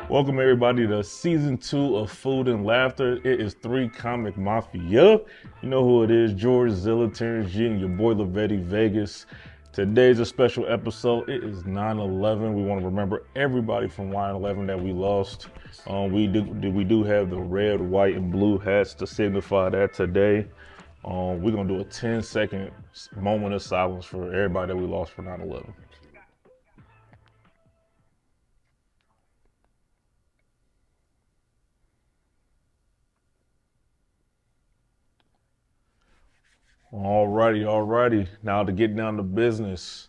Welcome everybody to season 2 of Food and Laughter. It is 3 Comic Mafia. You know who it is, George Zilla, Terrence G, and your boy Lavetti Vegas. Today's a special episode. It is 9/11. We want to remember everybody from 9/11 that we lost. We do have the red, white, and blue hats to signify that today. We're gonna do a 10-second moment of silence for everybody that we lost for 9/11. Alrighty. Now to get down to business.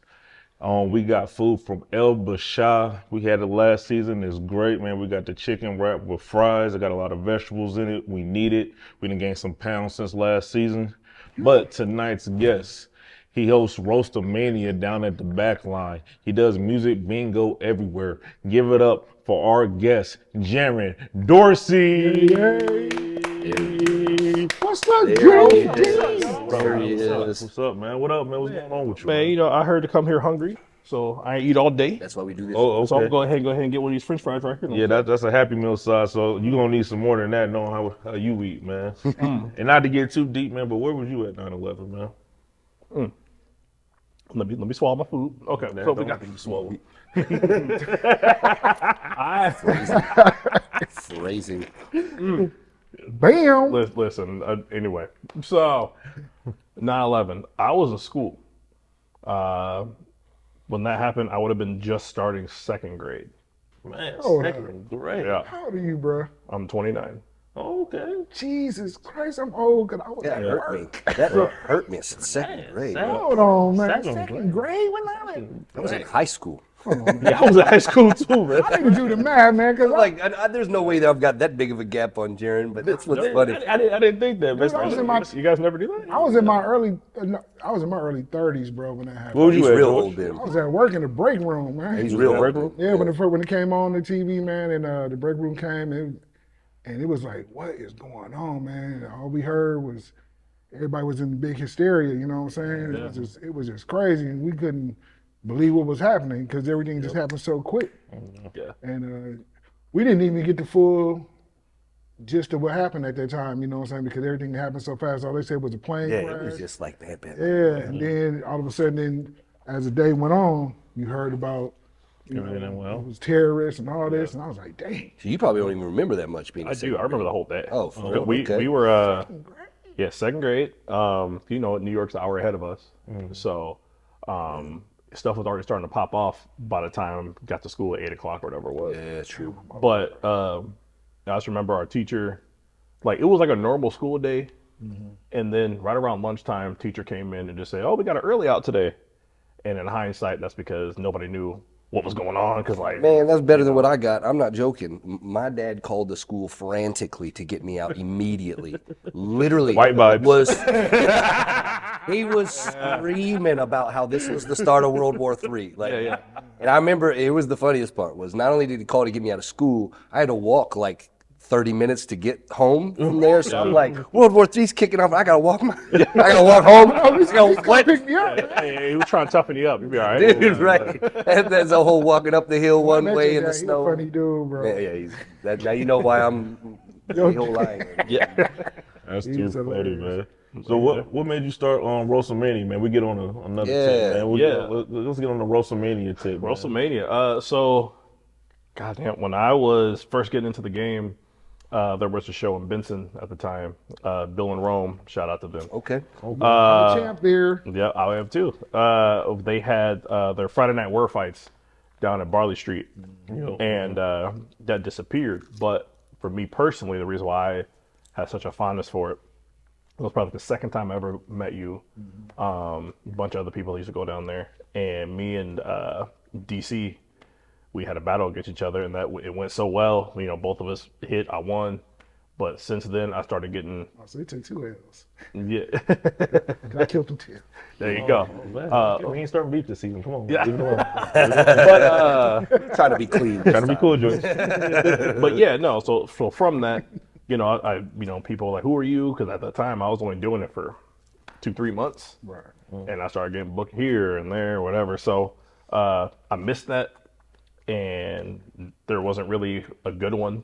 We got food from El Bashar. We had it last season. It's great, man. We got the chicken wrapped with fries. It got a lot of vegetables in it. We need it. We done gained some pounds since last season. But tonight's guest, he hosts Roastamania down at the back line. He does music bingo everywhere. Give it up for our guest, Jaren Dorsey. What's up, Joe? There he is. What's up, man? What up, man? What's going on with you? Man, you know, I heard to come here hungry, so I ain't eat all day. That's why we do this. Oh, okay. So I'm going to go ahead and get one of these French fries right here. Yeah, that's a Happy Meal size, so you gonna need some more than that, knowing how you eat, man. And not to get too deep, man, but where was you at 9/11, man? Let me swallow my food. Okay, so we got to swallow. Phrasing. Bam! Listen, anyway, so 9/11, I was in school. When that happened, I would have been just starting 2nd grade. Man, Oh, second grade. Yeah, How old are you, bro? I'm 29. Oh, okay. Jesus Christ, I'm old because I was That at hurt work. me. That hurt me since 2nd grade. Hold on, man. Second Second grade? When I was in high school. Yeah, I was in high school too, man. I didn't do the math, man, because There's no way that I've got that big of a gap on Jaren, but that's what's funny. I didn't think that. Dude, I was in my- You guys never do that? I was in my early 30s, bro, when that happened. What was He's you at, real George? old, then. I was at work in the break room, man. He's real Break old. room? Yeah, when it came on the TV, man, and the break room came, and it was like, what is going on, man? And all we heard was everybody was in big hysteria, you know what I'm saying? It was just crazy, and we couldn't believe what was happening because everything just happened so quick. Yeah. And we didn't even get the full gist of what happened at that time, you know what I'm saying? Because everything happened so fast. All they said was a plane Yeah, crash. it was just like that. Yeah, and then all of a sudden, as the day went on, you heard about Everything that went on. it was terrorists and all this, and I was like, dang. So you probably don't even remember that much being I do. I remember the whole day. Oh, for real? we Okay. we were 2nd grade. You know, New York's an hour ahead of us, so stuff was already starting to pop off by the time I got to school at 8 o'clock or whatever it was. Yeah, true. But I just remember our teacher, like it was like a normal school day, and then right around lunchtime, teacher came in and just said, "Oh, we got an early out today." And in hindsight, that's because nobody knew what was going on. Because like, Man, that's better than what I got. I'm not joking. My dad called the school frantically to get me out immediately. Literally. White vibes. He was screaming about how this was the start of World War III. Like, Yeah. And I remember it was the funniest part was not only did he call to get me out of school, I had to walk like 30 minutes to get home from there. So I'm like, World War III's kicking off. I gotta walk home. What? Pick me up, man. hey, he was trying to toughen you up. You'll be all right. Dude, right. And there's a whole walking up the hill one Mention way in that, the he snow. a funny dude, bro. Yeah. Now you know why I'm the whole line. Yeah. That's too He's funny, hilarious. man. So what made you start on Roastamania, man? We get on another tip, man. Let's get on the Roastamania tip. man. WrestleMania. So, goddamn, when I was first getting into the game, there was a show in Benson at the time. Bill and Rome, shout out to them. Okay. The champ there. Yeah, I have too. They had their Friday Night War fights down at Barley Street, and that disappeared. But for me personally, the reason why I had such a fondness for it was probably the second time I ever met you. A bunch of other people used to go down there, and me and DC, we had a battle against each other, and it went so well. You know, both of us hit. I won, but since then I started getting. Oh, so he took 2 L's. Yeah, I killed him 10. there you go. We ain't starting beef this season. Come on. Yeah. Leave it alone. But Trying to be clean. Trying to be cool, Joyce. but yeah, no. So from that, you know, I people were like, "Who are you?" Because at the time I was only doing it for 2-3 months. Right. And I started getting booked here and there, whatever. So I missed that, and there wasn't really a good one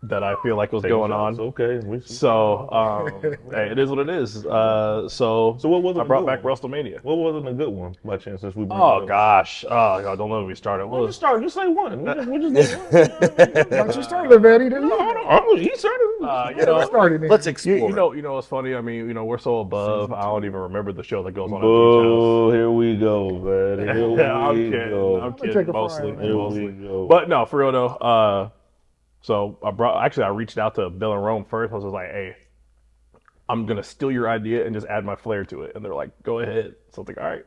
that I feel like was going on. Okay. So hey, it is what it is. So what was I a brought good back one? WrestleMania. What wasn't a good one by chance since we brought Oh it up? gosh, oh God, don't let me start. It Well, was just start. Just say one. We just say one. Once you start, Levetti, then He started. you know, started it. Let's explore. you know what's funny? I mean, we're so above. I don't even remember the show that goes on at Oh, here we go, man. Here we I'm kidding. go. I'm take kidding. a Mostly, fry, Here mostly. we go. But no, for real though. So I reached out to Bill and Rome first. I was just like, hey, I'm gonna steal your idea and just add my flair to it. And they're like, go ahead. So I was like, all right.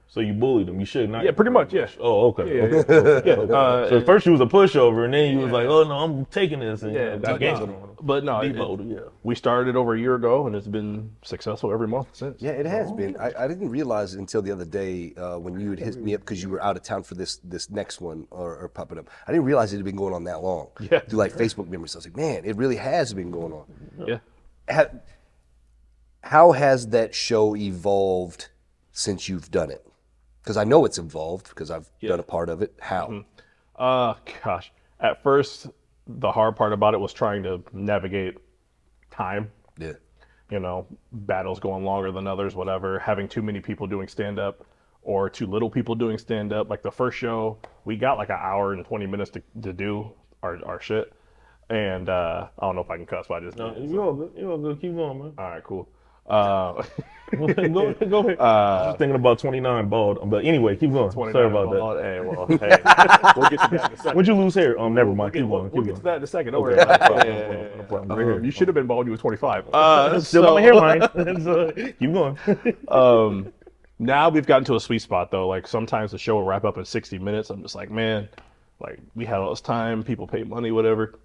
So you bullied him. You should not. Yeah, pretty much. Yeah. Oh, okay. Yeah, Okay. yeah. Okay. So first you was a pushover, and then you was like, "Oh no, I'm taking this." And Yeah, I gave him. but no, Devoted, yeah. we started it over a year ago, and it's been successful every month since. Yeah, it has been. I didn't realize it until the other day when you had hit me up because you were out of town for this next one or popping up. I didn't realize it had been going on that long. Yeah. Through like Facebook memories. I was like, man, it really has been going on. Yeah. How has that show evolved since you've done it? Because I know it's evolved because I've done a part of it. How? Gosh. At first, the hard part about it was trying to navigate time. Yeah. You know, battles going longer than others, whatever. Having too many people doing stand up or too little people doing stand up. Like the first show, we got like an hour and 20 minutes to do our shit. And I don't know if I can cuss, but I just did. You all good. You all good. Keep going, man. All right, cool. Go ahead. I was thinking about 29 bald, but anyway, keep going. Sorry about that. Hey, well, hey, we'll get to that in a second. When'd you lose hair? Never mind. Keep going. We'll Keep get to going. that in a second. Don't worry about it. No problem. Right here. You should have been bald when you were 25. Still got my hairline. So, keep going. Now we've gotten to a sweet spot though. Like sometimes the show will wrap up in 60 minutes. I'm just like, man, like we had all this time, people pay money, whatever.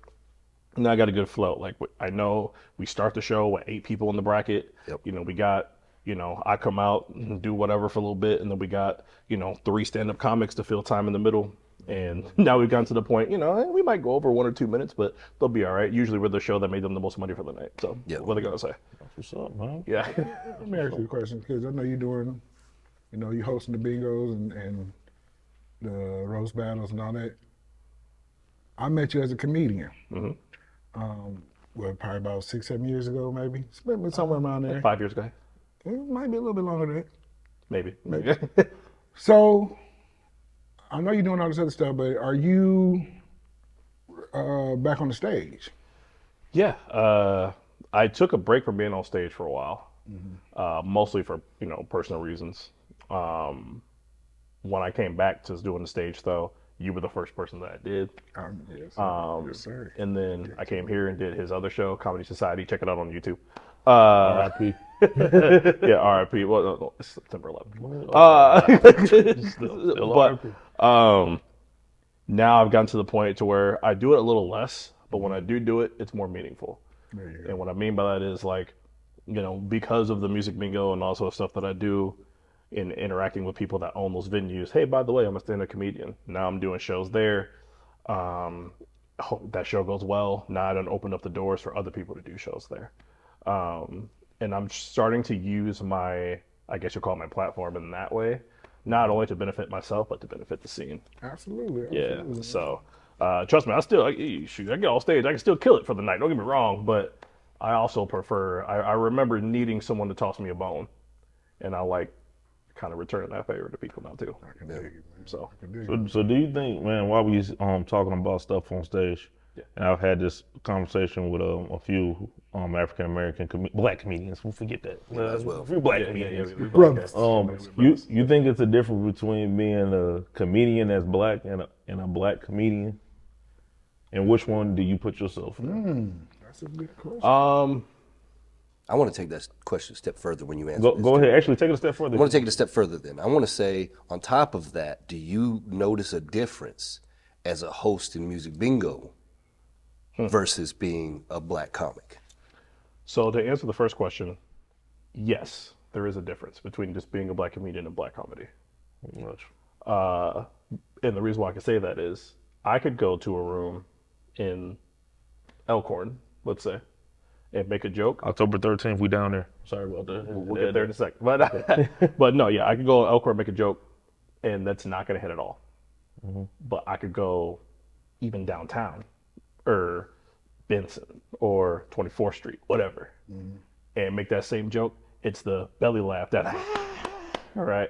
Now I got a good flow. Like I know we start the show with 8 people in the bracket. Yep. You know, we got, I come out and do whatever for a little bit, and then we got, 3 stand-up comics to fill time in the middle. And now we've gotten to the point, we might go over 1 or 2 minutes, but they'll be all right. Usually we're the show that made them the most money for the night. So what are they gonna say? What's up, man? Yeah. Let me ask you a question because I know you're doing, you hosting the bingos and the roast battles and all that. I met you as a comedian. Mm-hmm. Probably about 6-7 years ago, maybe somewhere around there. 5 years ago. It might be a little bit longer than that. Maybe. So, I know you're doing all this other stuff, but are you back on the stage? Yeah. I took a break from being on stage for a while, mostly for, personal reasons. When I came back to doing the stage, though, you were the first person that I did. Yes, yes, sir. And then I came here and did his other show, Comedy Society. Check it out on YouTube. R.I.P. Yeah, R.I.P. Well, no, it's September 11th. But now I've gotten to the point to where I do it a little less, but when I do it, it's more meaningful. And what I mean by that is like, because of the music bingo and also stuff that I do in interacting with people that own those venues. Hey, by the way, I'm a stand-up comedian. Now I'm doing shows there. Hope that show goes well. Now I done opened up the doors for other people to do shows there. And I'm starting to use my, I guess you'll call it my platform in that way, not only to benefit myself, but to benefit the scene. Absolutely. Yeah. So, trust me, I get off stage, I can still kill it for the night. Don't get me wrong, but I also prefer, I remember needing someone to toss me a bone, and I like kind of returning that favor to people now too. I can dig it, man. So So do you think, man, while we talking about stuff on stage, and I've had this conversation with a few African American black comedians. We'll forget that. as well. A few black comedians. Brothers. You think it's a difference between being a comedian that's black and a black comedian? And which one do you put yourself in? That's a good question. I want to take that question a step further when you answer this. Go ahead. Actually, take it a step further. I want to take it a step further then. I want to say, on top of that, do you notice a difference as a host in Music Bingo versus being a black comic? So to answer the first question, yes, there is a difference between just being a black comedian and black comedy. And the reason why I can say that is I could go to a room in Elkhorn, let's say, and make a joke. October 13th, we down there. Sorry about that. We'll get there in a second. But no, yeah, I could go Elkhorn, make a joke, and that's not going to hit at all. But I could go even downtown or Benson or 24th Street, whatever, and make that same joke. It's the belly laugh that, all right,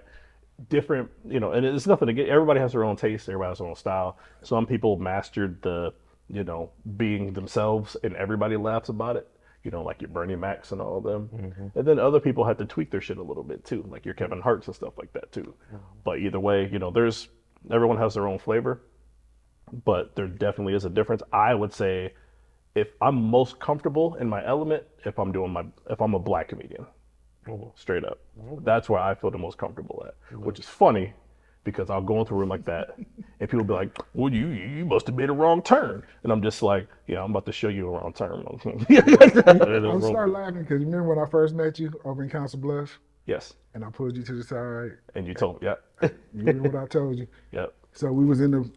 different, you know, and it's nothing to get. Everybody has their own taste. Everybody has their own style. Some people mastered the, you know, being themselves and everybody laughs about it. You know, like your Bernie Macs and all of them. And then other people had to tweak their shit a little bit too, like your Kevin Harts and stuff like that too. But either way, you know, everyone has their own flavor, but there definitely is a difference. I would say if I'm most comfortable in my element, if I'm a black comedian, straight up. That's where I feel the most comfortable at, which is funny because I'll go into a room like that and people be like, well, you must have made a wrong turn. And I'm just like, yeah, I'm about to show you a wrong turn. I'm starting laughing because you remember when I first met you over in Council Bluffs? Yes. And I pulled you to the side. And you told me, yeah. You remember what I told you? Yep. So we was in the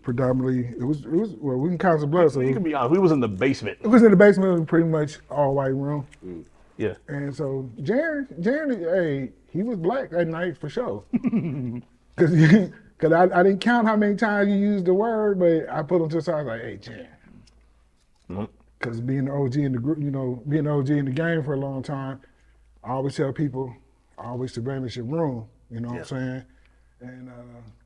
predominantly, well, we in Council Bluffs. So You can be honest, we was in the basement. it was in the basement, it was pretty much all white room. Yeah. And so Jaren, hey, he was black that night for sure. Because I didn't count how many times you used the word, but I put him to the side, like, hey, Jaren. Because being the OG in the group, you know, being the OG in the game for a long time, I always tell people, always surveillance your room, you know what I'm saying? And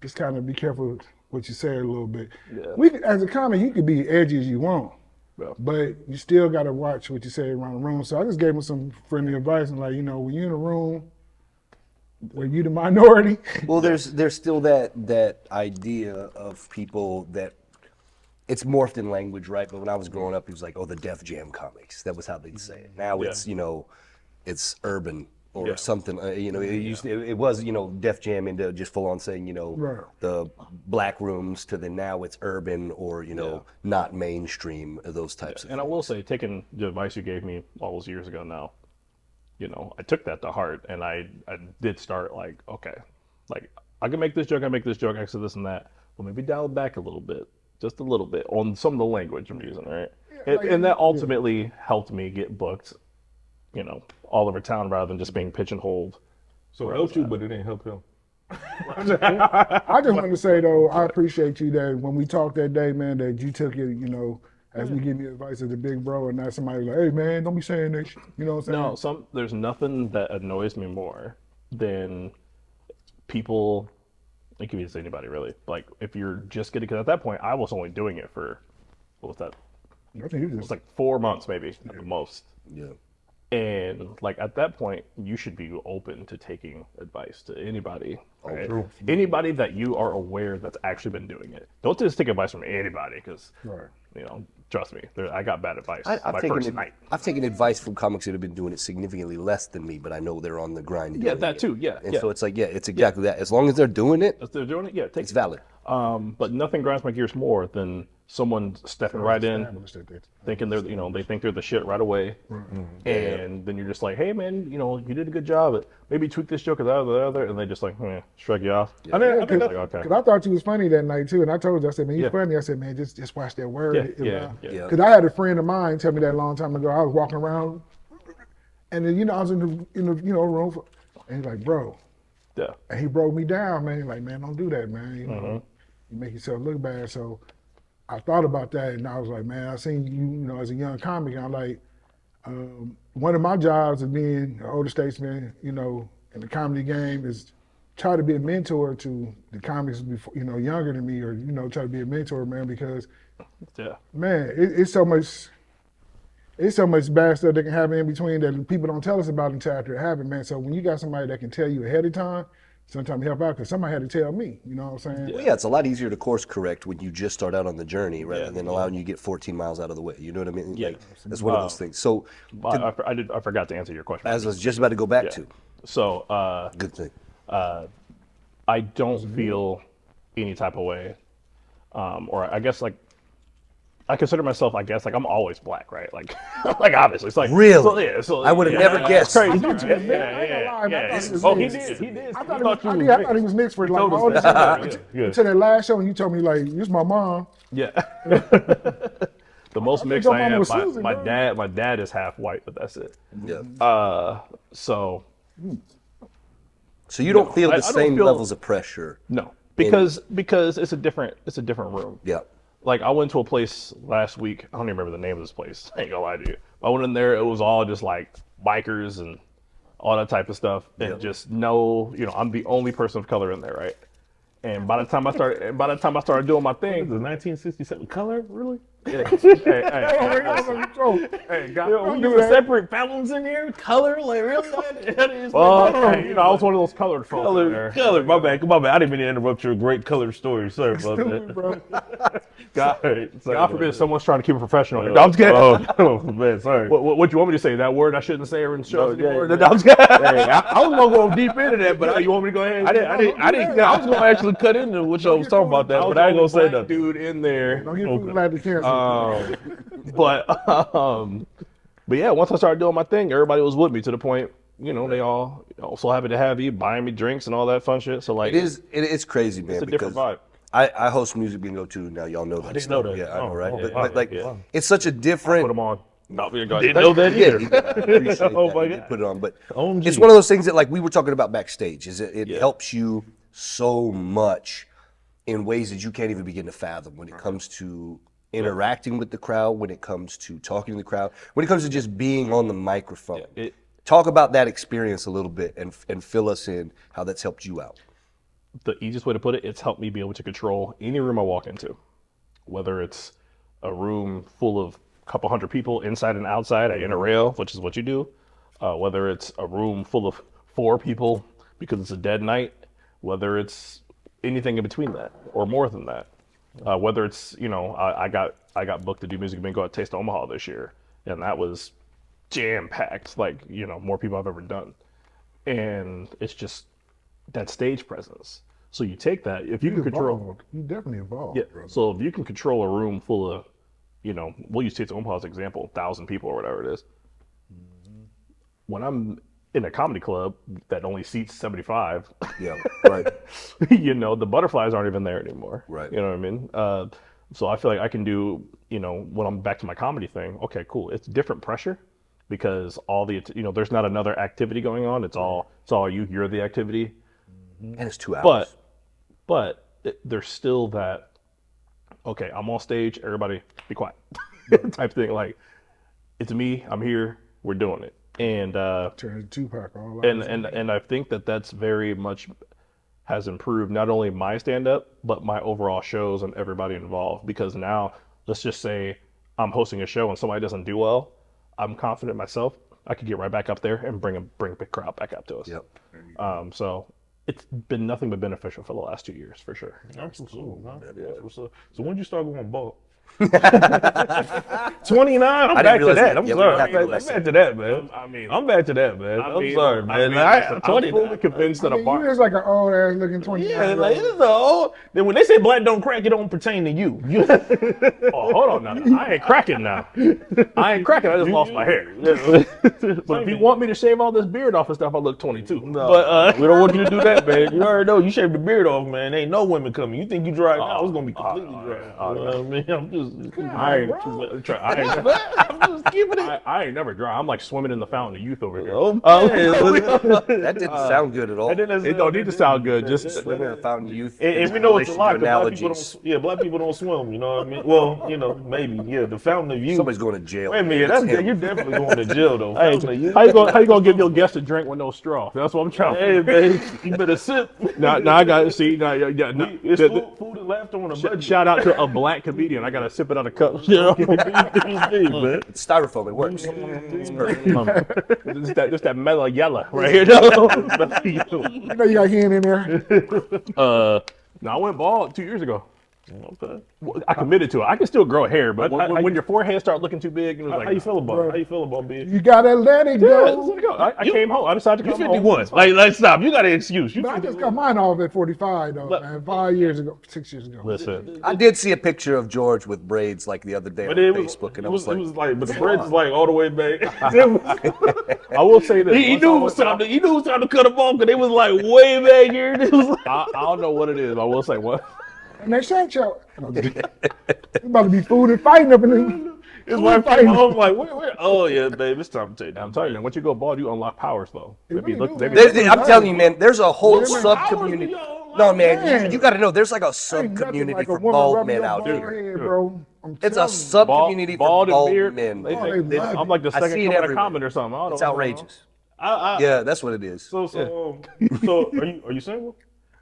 just kind of be careful what you say a little bit. Yeah. As a comic, you could be edgy as you want. Yeah. But you still got to watch what you say around the room. So I just gave him some friendly advice and like, you know, when you're in a room, were you the minority? Well, there's still that idea of people that it's morphed in language, right? But when I was growing up, it was like, oh, the Def Jam comics. That was how they'd say it. Now it's, you know, it's urban or something. You know, it was, you know, Def Jam into just full on saying, you know, the black rooms to the now it's urban or, you know, not mainstream, those types of things. And I will say, taking the advice you gave me all those years ago now, you know, I took that to heart and I did start like, okay, like I can make this joke, I said this and that. Well, maybe dial it back a little bit, just a little bit on some of the language I'm using, right? And that ultimately helped me get booked, you know, all over town rather than just being pigeonholed. So it helped you, but it didn't help him. I just want to say though, I appreciate you that when we talked that day, man, that you took it, you know, as me give me advice as a big bro and not somebody like, hey man, don't be saying that shit. You know what I'm saying? No, there's nothing that annoys me more than people, it could be just anybody really, like if you're just getting, because at that point I was only doing it for, what was that? I think it was like 4 months maybe at the most. Yeah. And like at that point, you should be open to taking advice to anybody, right? Anybody that you are aware that's actually been doing it. Don't just take advice from anybody, because you know, trust me, I got bad advice. I've taken advice from comics that have been doing it significantly less than me, but I know they're on the grind. Yeah, that too. Yeah, and so it's like, it's exactly that. As long as they're doing it, it's valid. But nothing grinds my gears more than someone stepping right in, thinking they're, you know, they think they're the shit right away, and then you're just like, hey man, you know, you did a good job. Maybe tweak this joke or that or the other, and they just like, shrug you off. I think like, okay. Cause I thought you was funny that night too, and I told you, I said, man, you're funny. I said, man, just watch that word. Cause I had a friend of mine tell me that a long time ago. I was walking around, and then, you know, I was in the you know, room, and he's like, bro, and he broke me down, man. He's like, man, don't do that, man. You know, you make yourself look bad. So I thought about that, and I was like, man, I seen you, you know, as a young comic, and I'm like, one of my jobs of being an older statesman, you know, in the comedy game is try to be a mentor to the comics before, you know, younger than me, or, you know, try to be a mentor, man, because, man, it's so much bad stuff that can happen in between that people don't tell us about until after it happened, man. So when you got somebody that can tell you ahead of time, sometimes help out, because somebody had to tell me, you know what I'm saying? Well, yeah, it's a lot easier to course correct when you just start out on the journey rather than allowing you to get 14 miles out of the way. You know what I mean? Yeah. Like, that's one of those things. So I forgot to answer your question. As I was just about to go back to. So good thing. I don't feel any type of way, or I guess like, I consider myself, I guess, like I'm always black, right? Like, like obviously, it's like really. So, I would have never guessed. Crazy. He did. I thought he was mixed for like all this. To that last show, and you told me like, "This is my mom." Yeah. The most I mixed think I I'm am. with Susan, My bro. dad is half white, but that's it. Yeah. So So you don't feel I the don't same feel- levels of pressure. no, because it's a different room. Yeah. Like I went to a place last week. I don't even remember the name of this place. I ain't gonna lie to you. I went in there. It was all just like bikers and all that type of stuff, and just I'm the only person of color in there, right? And by the time I started doing my The thing, 1967 color, really? hey, We do separate fountains in here, color, like really? That is well, hey, I was one of those colored folks in there. color. My bad. I didn't mean to interrupt your great color story. Sorry about Stupid, that. bro. God, Sorry God about forbid that. someone's trying to keep it professional. No, I'm just kidding. Oh man, sorry. What you want me to say? That word I shouldn't say in shows yeah, anymore? yeah. No, I'm just kidding. Hey, I was gonna go deep into that, but You want me to go ahead? I didn't. I was gonna actually cut into what y'all was talking about that, but I ain't gonna say nothing. Dude in there. Don't get food like the cancer. But yeah, once I started doing my thing, everybody was with me to the point, they all so happy to have you, buying me drinks and all that fun shit. So like, It's crazy, man. it's a different because vibe. I host music bingo too. Now y'all know that. I didn't know that. Yeah, I know, Oh, right? oh, but, wow, but like, yeah. it's such a different. Put them on. No, we got Didn't know that Yeah, either. I appreciate Oh that. my You did God. put it on, but OMG. it's one of those things that like we were talking about backstage. Is it helps you so much in ways that you can't even begin to fathom when it comes to interacting with the crowd, when it comes to talking to the crowd, when it comes to just being on the microphone. Talk about that experience a little bit and fill us in how that's helped you out. The easiest way to put it, it's helped me be able to control any room I walk into, whether it's a room full of a couple hundred people inside and outside at Inter-Rail, which is what you do, whether it's a room full of 4 people because it's a dead night, whether it's anything in between that or more than that, whether it's I got booked to do music bingo at Taste of Omaha this year, and that was jam packed, like more people I've ever done, and it's just that stage presence. So you take that, if you can control, You definitely involved, yeah. bro. So if you can control a room full of, we'll use Taste of Omaha as an example, 1,000 people or whatever it is. When I'm in a comedy club that only seats 75, Yeah, right. the butterflies aren't even there anymore. Right. You know what I mean? So I feel like I can do, when I'm back to my comedy thing, okay, cool. It's different pressure because all the, there's not another activity going on. It's all you're the activity. And it's 2 hours. But there's still that, okay, I'm on stage, everybody be quiet type thing. Like, it's me, I'm here, we're doing it. And Turn to Tupac all out. and I think that's very much has improved not only my stand-up, but my overall shows and everybody involved. Because now, let's just say I'm hosting a show and somebody doesn't do well, I'm confident myself, I could get right back up there and bring a big crowd back up to us. Yep. So it's been nothing but beneficial for the last 2 years, for sure. That's what's up, man. That's what's up. So when did you start going bulk? 29. I'm back to realize that. that. I'm Yeah, we sorry. didn't have to I'm realize back to that, man. I mean, I'm back to that, man. I'm sorry, man. I'm 20. fully convinced that a You bar. is like an old ass looking 20. Yeah, like it is a old. Then when they say black don't crack, it don't pertain to you. Oh, hold on now. I ain't cracking now. I ain't cracking. I just lost my hair. But if you want me to shave all this beard off and stuff, I look 22. But we don't want you to do that, man. You already know you shaved the beard off, man. Ain't no women coming. You think you dry now? It's gonna be completely dry. You know what I mean? I'm just. I'm just keeping it. I ain't never dry. I'm like swimming in the fountain of youth over here. That didn't sound good at all. It don't need to sound good. Just Swimming in the fountain of youth. And we know it's a lot. 'Cause Analogies. black people don't swim. You know what I mean? Well, maybe. Yeah, the fountain of youth. Somebody's going to jail. Wait a minute, you're definitely going to jail though. Hey, Fountain of youth. how you gonna give your guest a drink with no straw? That's what I'm trying. Hey, man, you better sip. Now I got to see. Now, It's food and laughter on a budget. shout out to a black comedian. I gotta sip it out of cup. man. It's styrofoam. It works. It's perfect. Just that mellow yellow right here. You know you got hen in there. No, I went bald 2 years ago. Okay. I committed to it. I can still grow hair, but I- when your forehead start looking too big, it was like, How you feel about it? How you feel about being? You gotta let it yeah, go. let's go. I came home. I decided to You come home. 51. Like stop. You got an excuse. You But I 51. just got mine off at 45 though, man. 5 years ago, 6 years ago. Listen, I did see a picture of George with braids like the other day But on it was, Facebook, and it I was, was it was like, like, but the braids is like all the way back. I will say this. he Once knew I it was time to. He knew it was time to cut them off because they was like way back here. It was like, I don't know what it is. But I will say what. And they shot you. It's about to be food and fighting up in there. His wife came home like, where? Oh yeah, babe, it's time to take that. I'm telling you, man, once you go bald, you unlock powers though. I'm telling you, man, there's a whole sub community. No, man, Man. you got to know there's like a Ain't sub nothing community like a for woman bald rubbing men your out bald here. head, bro. I'm It's a telling sub community for bald and bald beard. men. They Oh, think they love I'm like the I second see it coming of everywhere. comment or something. I don't It's know. outrageous. I, Yeah, that's what it is. So are you single?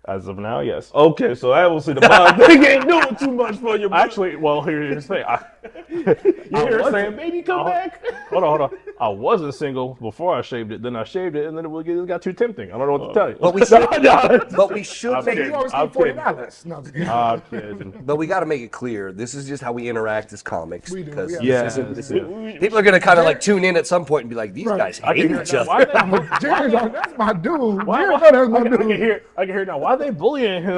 As of now, yes. Okay, so I will see the bond thing ain't doing too much for you. Bro. Actually, well, here's the thing. you hear her saying, "Baby, come back." Hold on. I wasn't single before I shaved it. Then I shaved it, and then it got too tempting. I don't know what to tell you. But we should, but we should I'm make kidding. You always I'm get kidding. $40. No, I'm just kidding. I'm kidding. But we got to make it clear. This is just how we interact as comics. We do, Because yeah. this isn't- people are gonna kind of like tune in at some point and be like, "These guys I hate can hear each it now. other." Why they, Jaren's like, that's my dude. Jaren's why- like, that's my I can dude. hear it now. Why are they bullying him?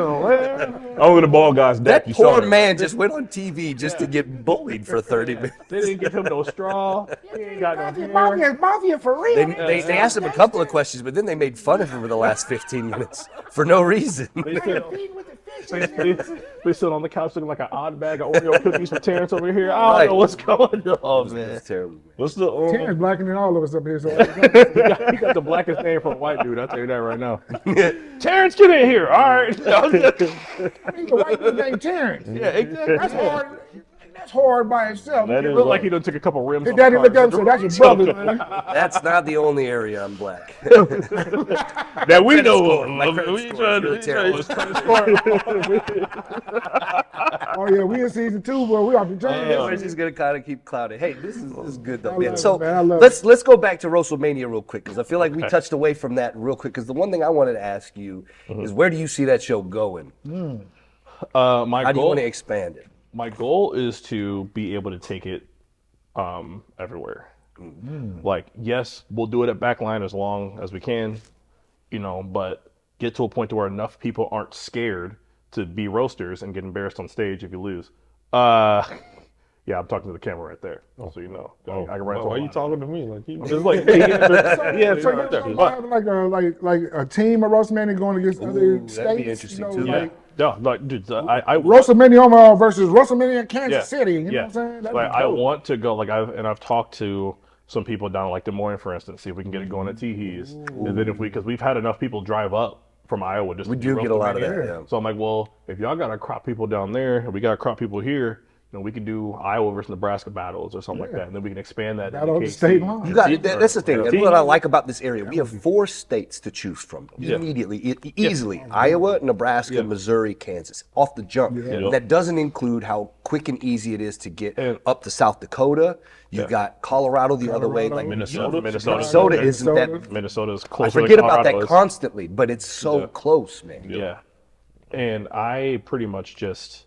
Only the bald guys. That You saw poor that. man just went on TV just to get bullied for 30 minutes. They didn't give him no straw. He ain't got no hair. Mafia for real. They asked him a couple of questions, but then they made fun of him for the last 15 minutes for no reason. They sit on the couch looking like an odd bag of Oreo cookies for Terrence over here. I don't Right. know what's going on, man. It's terrible. What's the Terrence blackening all of us up here. So He got the blackest name for a white dude. I'll tell you that right now. Terrence, get in here. All right. he's a white dude named Terrence. Yeah, exactly. That's hard. That's hard by itself. That It is looked like he done took a couple rims. His off the daddy car. looked up and said, "That's your brother, man." That's not the only area I'm black. that we know of? My credit We score trying is to really Oh yeah, we in season 2, boy. We off the We're chain. just gonna kind of keep clouded. Hey, this is good though. I Man. love So it, man. I love let's go back to WrestleMania real quick because I feel like we touched away from that real quick. Because the one thing I wanted to ask you is where do you see that show going? How My do you goal, want to expand it? my goal is to be able to take it everywhere. Like, yes, we'll do it at Backline as long as we can, but get to a point to where enough people aren't scared to be roasters and get embarrassed on stage if you lose. Yeah, I'm talking to the camera right there, so you know. I can run into Why a are you line. talking to me? Like, It's like, yeah, it's So right there. you But- have like a team of Roastmania going against other states. that'd be interesting, too. Yeah, Like yeah, like, dude, I Roastmania versus Roastmania in Kansas yeah, City. You know yeah. what I'm saying? That'd Like, be I dope. want to go. Like, I've talked to some people down in like Des Moines, for instance, see if we can get it going at Teehees, and then because we've had enough people drive up from Iowa just We to do do get a lot of Roastamania. that. Yeah. So I'm like, well, if y'all got to crop people down there, and we got to crop people here, we can do Iowa versus Nebraska battles or something like that, and then we can expand that. Battle of into the state KC. line. You got that's the thing. That's Yeah. what I like about this area. We have 4 states to choose from immediately, easily. Iowa, Nebraska, Missouri, Kansas, off the jump. Yeah. That doesn't include how quick and easy it is to get And- up to South Dakota. You got Colorado the other way. Like Minnesota. Minnesota isn't that. Minnesota's I closer. forget than about that Colorado is. constantly, but it's so close, man. Yeah. And I pretty much just,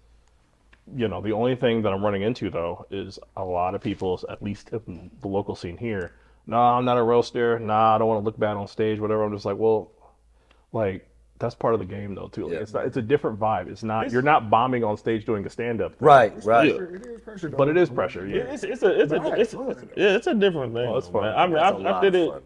the only thing that I'm running into though is a lot of people, at least in the local scene here, nah, I'm not a roaster. Nah, I don't want to look bad on stage, whatever. I'm just like, well, like, that's part of the game though too. Like, Yeah. it's a different vibe. It's not, you're not bombing on stage doing a stand up. Right, right. It is pressure, though. But it is pressure. Yeah. It's a different thing. it's fun. man. I mean, That's a I lot did of it. fun.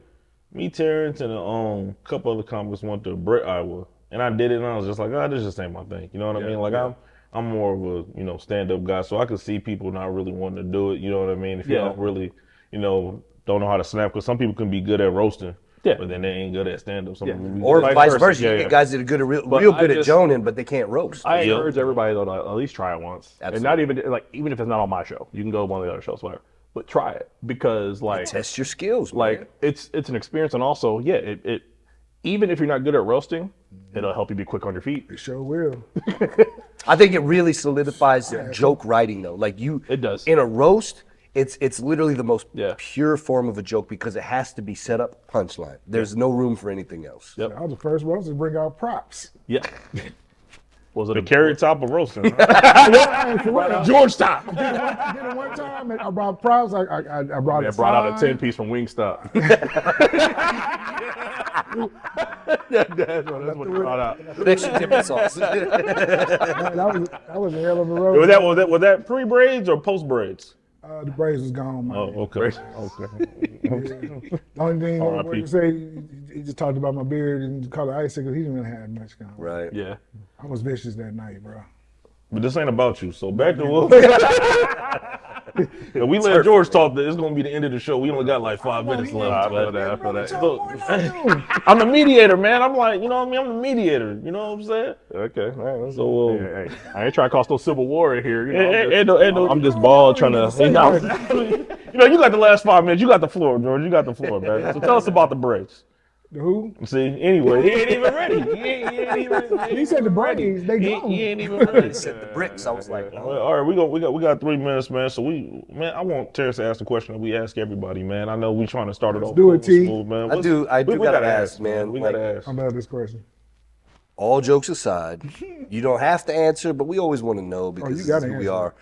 Me, Terrence, and a couple other comics went to Britt, Iowa, and I did it, and I was just like, oh, this just ain't my thing. You know what I mean? Like I'm more of a stand up guy, so I could see people not really wanting to do it. You know what I mean? If you Yeah. don't really, don't know how to snap, because some people can be good at roasting, but then they ain't good at stand up. Or Vice vice versa, versa. yeah, You yeah. get guys that are good, But real I good at just- joning, but they can't roast. I Yep. encourage everybody though to at least try it once, and not Absolutely. even if it's not on my show, you can go to one of the other shows, whatever. But try it because like Test your skills, man. like it's an experience, and also it even if you're not good at roasting, it'll help you be quick on your feet. It sure will. I think it really solidifies joke writing, though. Like It does. in a roast. It's literally the most Yeah. pure form of a joke because it has to be set up punchline. There's no room for anything else. Yep. I was the first one to bring out props. Yeah. Was it The a carrot top of roasting. Huh? Georgetown. I did it one time, and I brought props. I brought Yeah, a brought out a sign. 10-piece from Wingstop. That's what he brought out. With extra dipping sauce. Man, that was a hell of a road. Was that pre braids or post braids? The braids was gone, man. Oh, okay. Okay. The only thing R.I.P. what you say, he just talked about my beard and called it icicle. He didn't really have much gone. Right. Yeah. I was vicious that night, bro. But this ain't about you. So back to what? And we let George talk. That it's gonna be the end of the show. We only got like 5 minutes left. I feel that. Look, I'm the mediator, man. I'm like, you know what I mean? I'm the mediator. You know what I'm saying? Okay, man. So, Hey, I ain't trying to cause no civil war in here. You know, ain't no- I'm just bald trying to. you know, you got the last 5 minutes. You got the floor, George. You got the floor, man. So tell us about the Braves. The who? See, anyway, he ain't even ready. He ain't even. He said the Braves. They gone. He ain't even ready. He said the bricks. I was like, Well, all right, we got 3 minutes, man. So I want Terrence to ask the question that we ask everybody, man. I know we trying to start it off. do it, T. smooth, man. I do We gotta ask, man. We Like, gotta ask. I love this question. all jokes aside, you don't have to answer, but we always want to know because you this gotta is who we answer. are.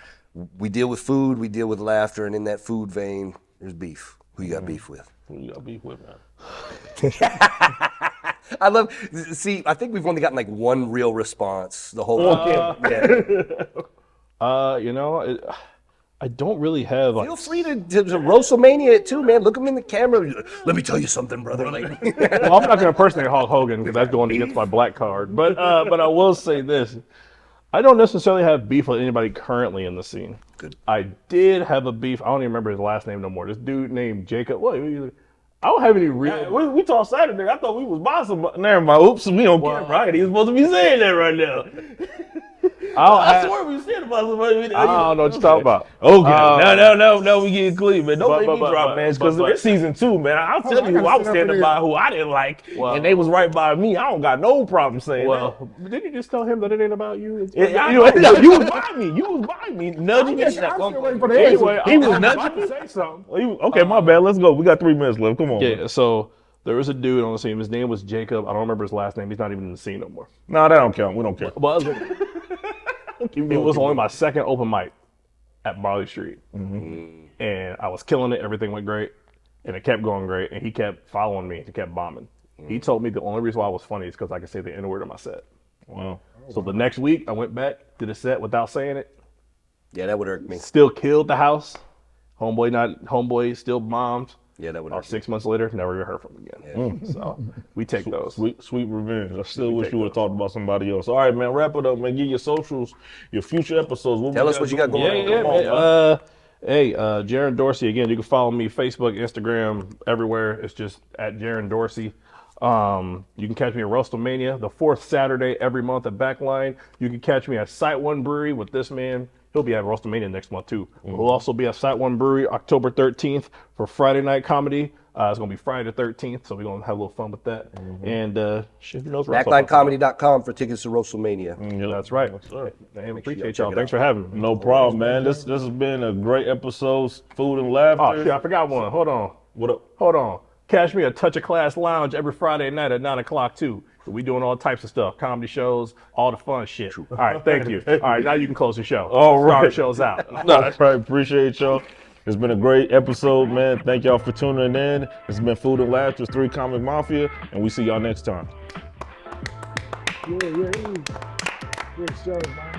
We deal with food, we deal with laughter, and in that food vein, there's beef. Who you got beef with? Who you got beef with, man? I love. See, I think we've only gotten like one real response the whole time. you know, I don't really have. Like, Feel free to WrestleMania it too, man. Look him in the camera. Let me tell you something, brother. Like, well, I'm not going to impersonate Hulk Hogan because that's going against my black card. But I will say this: I don't necessarily have beef with anybody currently in the scene. Good. I did have a beef. I don't even remember his last name no more. This dude named Jacob. What? I don't have any real. We talked Saturday. I thought we was bossing. Never mind. Oops, we on camera. Right? He was supposed to be saying that right now. I swear we said about somebody. I don't know what you're talking about. Okay. No, we getting clean, man. Don't make me drop, man. Because but- it's season 2, man. I'll tell you who I was standing by, who I didn't like, Well- and they was right by me. I don't got no problem saying Well, didn't you just tell him that it ain't about you? that. You was by me. You was by me, nudging me. I'm still waiting for the Anyway, answer. He was I about nudging to me. say something. Okay, my bad. Let's go. We got 3 minutes left. Come on. Yeah, so there was a dude on the scene. His name was Jacob. I don't remember his last name. He's not even in the scene no more. No, that don't count. We don't care. But it was only my second open mic at Barley Street. And I was killing it. Everything went great. And it kept going great. And he kept following me. He kept bombing. He told me the only reason why I was funny is because I could say the N-word in my set. Wow. So the next week, I went back, did a set without saying it. yeah, that would irk me. Still killed the house. Homeboy still bombed. Yeah, that would Or irk me. 6 months later, never even heard from him again. So we take those. Sweet revenge. I still wish you would have talked about somebody else. All right, man. Wrap it up, man. Give your socials, your future episodes. Tell us what you got going on. Yeah, Come on, man. Hey, Jaren Dorsey. Again, you can follow me Facebook, Instagram, everywhere. It's just at Jaren Dorsey. You can catch me at WrestleMania, the 4th Saturday every month at Backline. You can catch me at Site One Brewery with this man. He'll be at WrestleMania next month too. We'll also be at Site One Brewery October 13th for Friday night comedy. It's gonna be Friday the 13th, so we're gonna have a little fun with that. And shit, who knows? what else I'll talk about. Backlinecomedy.com for tickets to WrestleMania. That's right. Yes, sir. Man, y'all appreciate check y'all. it Thanks out. for having me. No problem, man. This has been a great episode. Food and laughter. Oh shit, I forgot one. Hold on. What up? Hold on. Catch me at Touch of Class Lounge every Friday night at 9 o'clock too. We doing all types of stuff, comedy shows, all the fun shit. All right, thank you. All right, now you can close the show. All right. Start the show's out. All right, appreciate y'all. It's been a great episode, man. Thank y'all for tuning in. It's been Food and Laughter, 3 Comic Mafia, and we see y'all next time. Yeah. Good show, man.